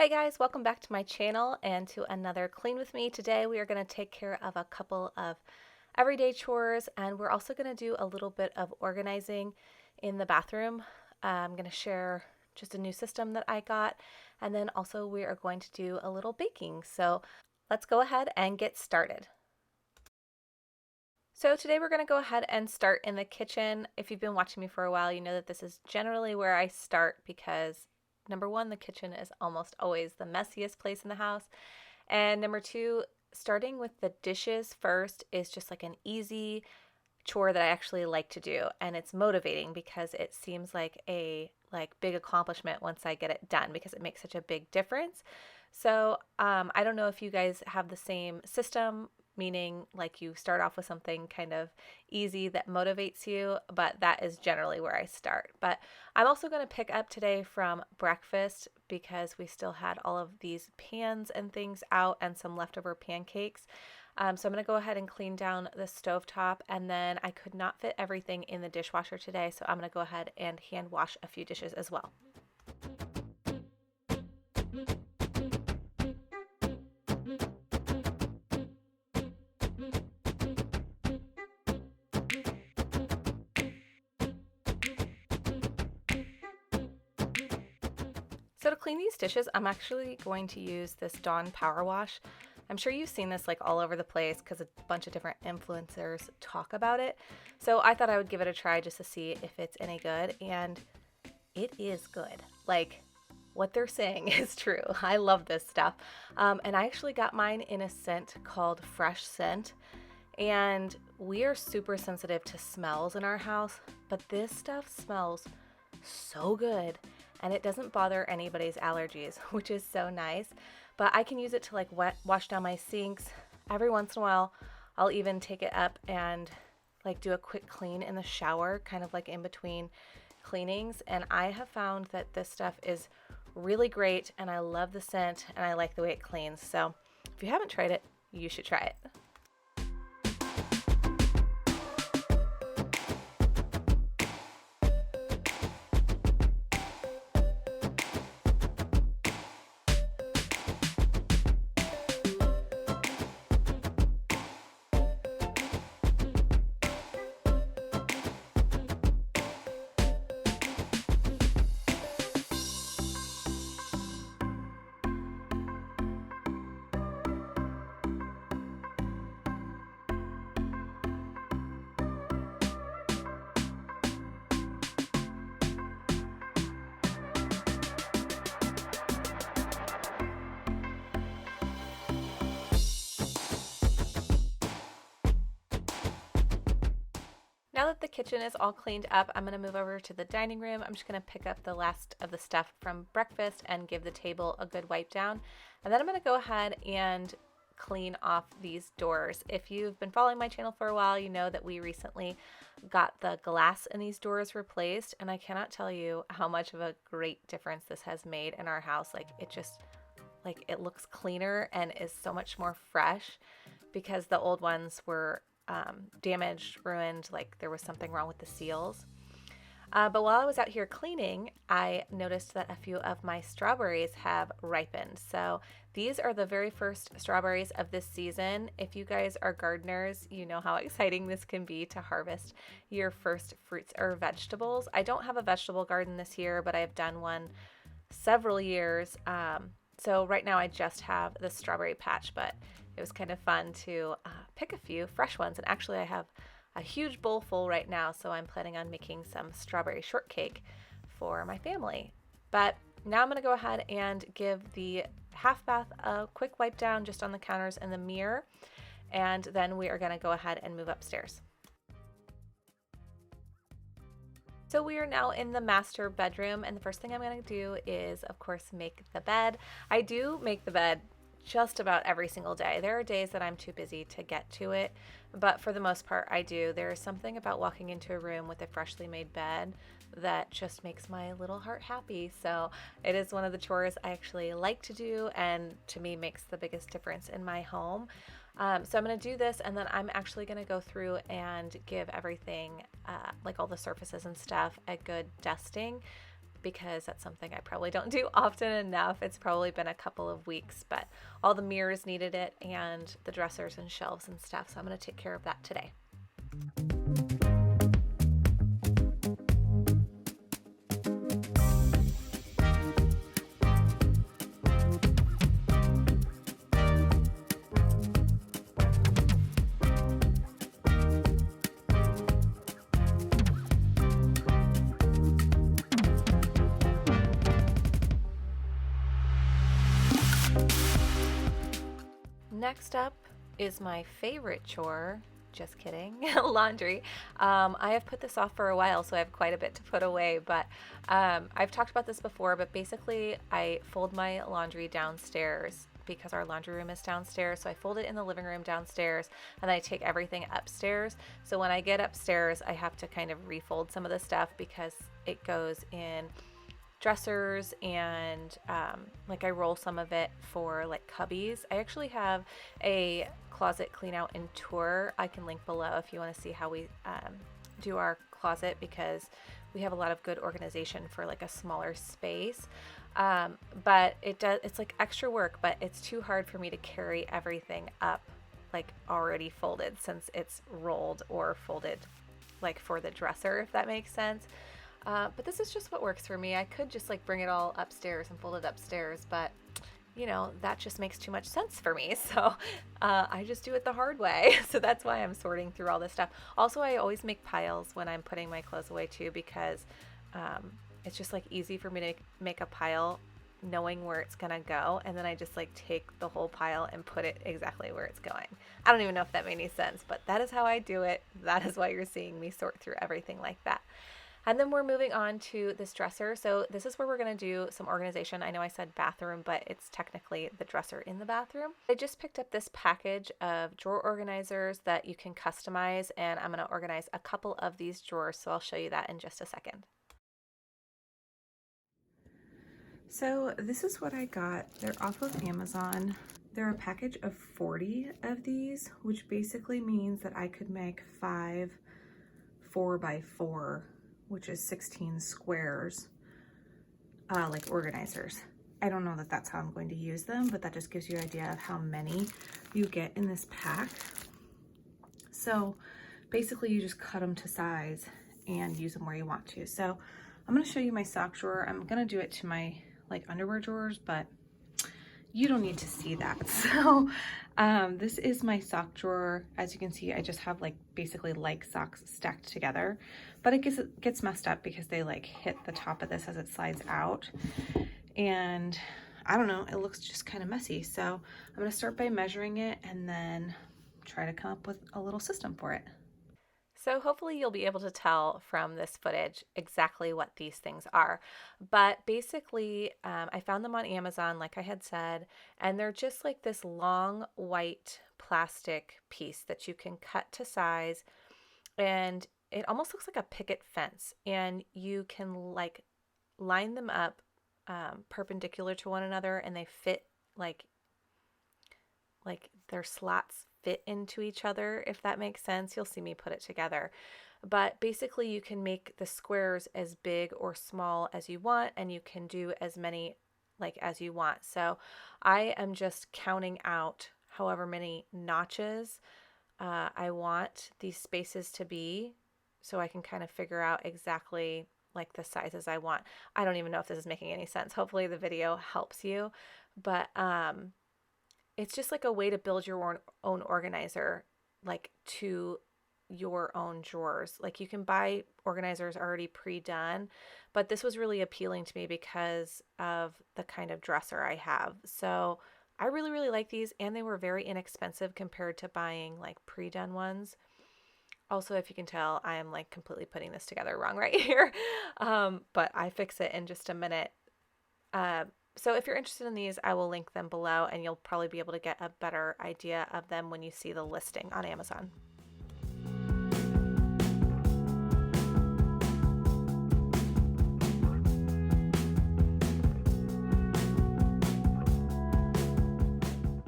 Hey guys, welcome back to my channel and to another Clean With Me. Today we are going to take care of a couple of everyday chores, and we're also going to do a little bit of organizing in the bathroom. I'm going to share just a new system that I got, and then also we are going to do a little baking. So let's go ahead and get started. So today we're going to go ahead and start in the kitchen. If you've been watching me for a while, you know that this is generally where I start because number one, the kitchen is almost always the messiest place in the house. And number two, starting with the dishes first is just like an easy chore that I actually like to do. And it's motivating because it seems like a big accomplishment once I get it done because it makes such a big difference. So I don't know if you guys have the same system, meaning like you start off with something kind of easy that motivates you, but that is generally where I start. But I'm also going to pick up today from breakfast because we still had all of these pans and things out and some leftover pancakes. So I'm going to go ahead and clean down the stovetop, and then I could not fit everything in the dishwasher today, so I'm going to go ahead and hand wash a few dishes as well. So to clean these dishes, I'm actually going to use this Dawn Power Wash. I'm sure you've seen this like all over the place because a bunch of different influencers talk about it. So I thought I would give it a try just to see if it's any good, and it is good. Like, what they're saying is true. I love this stuff. And I actually got mine in a scent called Fresh Scent. And we are super sensitive to smells in our house, but this stuff smells so good and it doesn't bother anybody's allergies, which is so nice. But I can use it to like wash down my sinks. Every once in a while, I'll even take it up and like do a quick clean in the shower, kind of like in between cleanings. And I have found that this stuff is really great, and I love the scent and I like the way it cleans. So if you haven't tried it, you should try it. Now that the kitchen is all cleaned up, I'm going to move over to the dining room. I'm just going to pick up the last of the stuff from breakfast and give the table a good wipe down. And then I'm going to go ahead and clean off these doors. If you've been following my channel for a while, you know that we recently got the glass in these doors replaced, and I cannot tell you how much of a great difference this has made in our house. It looks cleaner and is so much more fresh because the old ones were damaged, ruined, like there was something wrong with the seals. But while I was out here cleaning, I noticed that a few of my strawberries have ripened. So these are the very first strawberries of this season. If you guys are gardeners, you know how exciting this can be to harvest your first fruits or vegetables. I don't have a vegetable garden this year, but I've done one several years. So right now I just have the strawberry patch, but it was kind of fun to pick a few fresh ones. And actually I have a huge bowl full right now, so I'm planning on making some strawberry shortcake for my family. But now I'm going to go ahead and give the half bath a quick wipe down just on the counters and the mirror. And then we are going to go ahead and move upstairs. So we are now in the master bedroom, and the first thing I'm going to do is, of course, make the bed. I do make the bed just about every single day. There are days that I'm too busy to get to it, but for the most part I do. There is something about walking into a room with a freshly made bed that just makes my little heart happy. So it is one of the chores I actually like to do, and to me makes the biggest difference in my home. So I'm going to do this, and then I'm actually going to go through and give everything, like all the surfaces and stuff, a good dusting. because that's something I probably don't do often enough. It's probably been a couple of weeks, but all the mirrors needed it and the dressers and shelves and stuff. So I'm going to take care of that today. Next up is my favorite chore. Just kidding. Laundry. I have put this off for a while, so I have quite a bit to put away, but I've talked about this before, but basically I fold my laundry downstairs because our laundry room is downstairs. So I fold it in the living room downstairs and then I take everything upstairs. So when I get upstairs, I have to kind of refold some of the stuff because it goes in dressers and like I roll some of it for like cubbies. I actually have a closet clean out and tour I can link below if you want to see how we do our closet, because we have a lot of good organization for like a smaller space. But it's like extra work, but it's too hard for me to carry everything up like already folded since it's rolled or folded like for the dresser, if that makes sense. But this is just what works for me. I could just like bring it all upstairs and fold it upstairs, but you know, that just makes too much sense for me. So I just do it the hard way. So that's why I'm sorting through all this stuff. Also, I always make piles when I'm putting my clothes away too, because it's just like easy for me to make a pile knowing where it's gonna go, and then I just like take the whole pile and put it exactly where it's going. I don't even know if that made any sense, but that is how I do it. That is why you're seeing me sort through everything like that. And then we're moving on to this dresser. So this is where we're going to do some organization. I know I said bathroom, but it's technically the dresser in the bathroom. I just picked up this package of drawer organizers that you can customize, and I'm going to organize a couple of these drawers. So I'll show you that in just a second. So this is what I got. They're off of Amazon. They're a package of 40 of these, which basically means that I could make 5 4x4, which is 16 squares, like organizers. I don't know that that's how I'm going to use them, but that just gives you an idea of how many you get in this pack. So basically you just cut them to size and use them where you want to. So I'm gonna show you my sock drawer. I'm gonna do it to my like underwear drawers, but you don't need to see that. So this is my sock drawer. As you can see, I just have like basically like socks stacked together, but it gets messed up because they like hit the top of this as it slides out. And I don't know, it looks just kind of messy. So I'm gonna start by measuring it and then try to come up with a little system for it. So hopefully you'll be able to tell from this footage exactly what these things are. But basically, I found them on Amazon, like I had said, and they're just like this long white plastic piece that you can cut to size, and it almost looks like a picket fence, and you can like line them up perpendicular to one another, and they fit like their slots fit into each other, if that makes sense. You'll see me put it together. But basically you can make the squares as big or small as you want, and you can do as many like as you want. So I am just counting out however many notches I want these spaces to be, so I can kind of figure out exactly like the sizes I want. I don't even know if this is making any sense. Hopefully the video helps you, but it's just like a way to build your own organizer, like to your own drawers. Like you can buy organizers already pre-done, but this was really appealing to me because of the kind of dresser I have. So I really, really like these, and they were very inexpensive compared to buying like pre-done ones. Also, if you can tell, I am like completely putting this together wrong right here, but I fix it in just a minute. So if you're interested in these, I will link them below, and you'll probably be able to get a better idea of them when you see the listing on Amazon.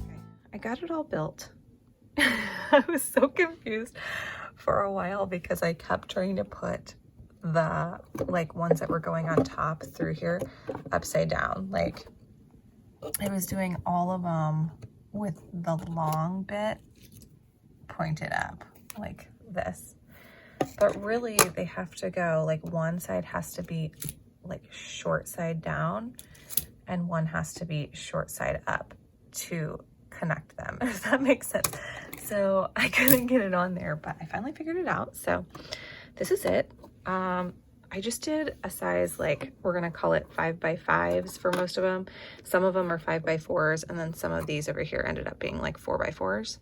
Okay, I got it all built. I was so confused for a while because I kept trying to put the like ones that were going on top through here upside down. Like I was doing all of them with the long bit pointed up like this. But really they have to go, like one side has to be like short side down and one has to be short side up to connect them, if that makes sense. So I couldn't get it on there, but I finally figured it out. So this is it. I just did a size, like we're gonna call it 5x5s for most of them. Some of them are 5x4s, and then some of these over here ended up being like 4x4s.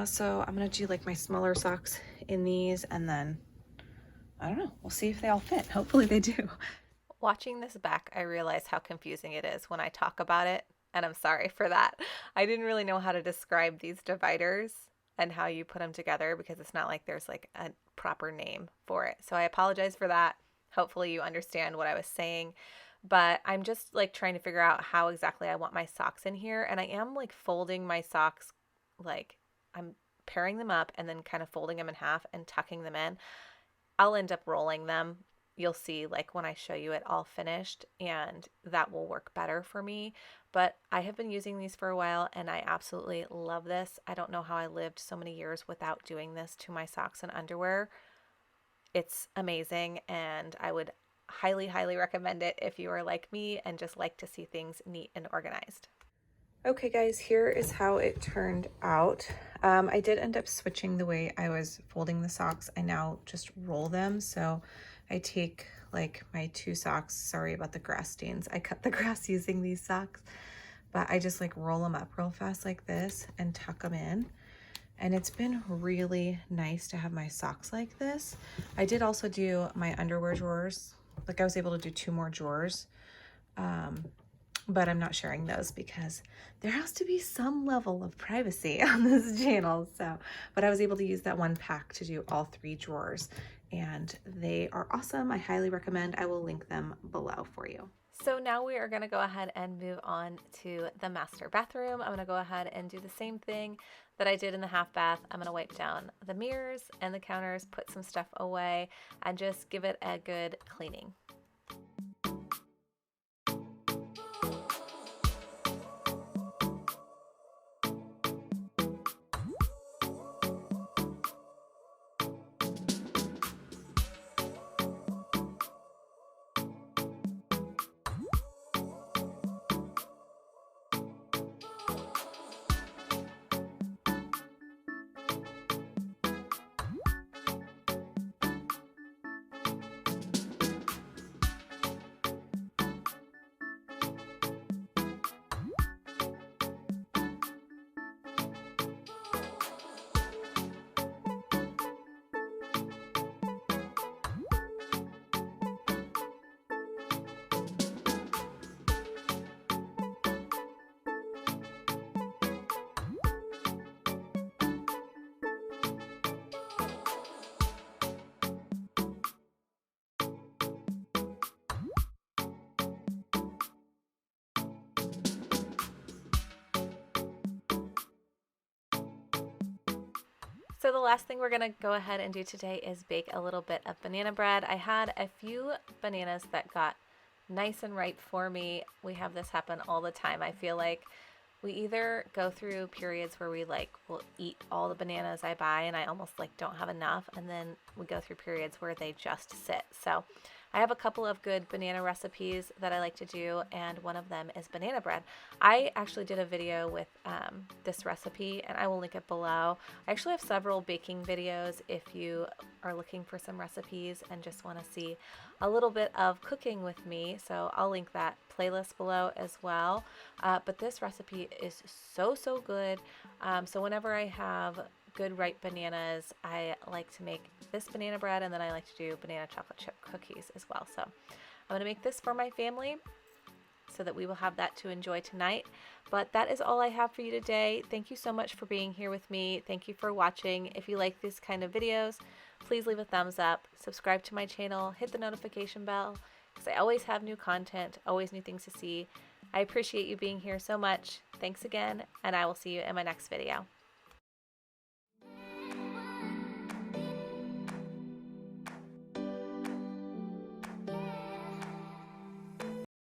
So I'm gonna do like my smaller socks in these, and then I don't know, we'll see if they all fit. Hopefully they do. Watching this back, I realize how confusing it is when I talk about it, and I'm sorry for that. I didn't really know how to describe these dividers and how you put them together because it's not like there's like a proper name for it. So I apologize for that. Hopefully you understand what I was saying, but I'm just like trying to figure out how exactly I want my socks in here. And I am like folding my socks, like I'm pairing them up and then kind of folding them in half and tucking them in. I'll end up rolling them. You'll see like when I show you it all finished, and that will work better for me. But I have been using these for a while and I absolutely love this. I don't know how I lived so many years without doing this to my socks and underwear. It's amazing, and I would highly, highly recommend it if you are like me and just like to see things neat and organized. Okay guys, here is how it turned out. I did end up switching the way I was folding the socks. I now just roll them. So I take like my 2 socks, sorry about the grass stains. I cut the grass using these socks, but I just like roll them up real fast like this and tuck them in. And it's been really nice to have my socks like this. I did also do my underwear drawers. Like I was able to do 2 more drawers. But I'm not sharing those because there has to be some level of privacy on this channel. So, but I was able to use that one pack to do all 3 drawers, and they are awesome. I highly recommend. I will link them below for you. So now we are going to go ahead and move on to the master bathroom. I'm going to go ahead and do the same thing that I did in the half bath. I'm going to wipe down the mirrors and the counters, put some stuff away, and just give it a good cleaning. So the last thing we're going to go ahead and do today is bake a little bit of banana bread. I had a few bananas that got nice and ripe for me. We have this happen all the time. I feel like we either go through periods where we like will eat all the bananas I buy and I almost like don't have enough, and then we go through periods where they just sit. So I have a couple of good banana recipes that I like to do, and one of them is banana bread. I actually did a video with this recipe, and I will link it below. I actually have several baking videos if you are looking for some recipes and just want to see a little bit of cooking with me, so I'll link that playlist below as well. But this recipe is so good. So whenever I have good ripe bananas, I like to make this banana bread, and then I like to do banana chocolate chip cookies as well. So I'm going to make this for my family so that we will have that to enjoy tonight. But that is all I have for you today. Thank you so much for being here with me. Thank you for watching. If you like these kind of videos, please leave a thumbs up, subscribe to my channel, hit the notification bell, because I always have new content, always new things to see. I appreciate you being here so much. Thanks again, and I will see you in my next video.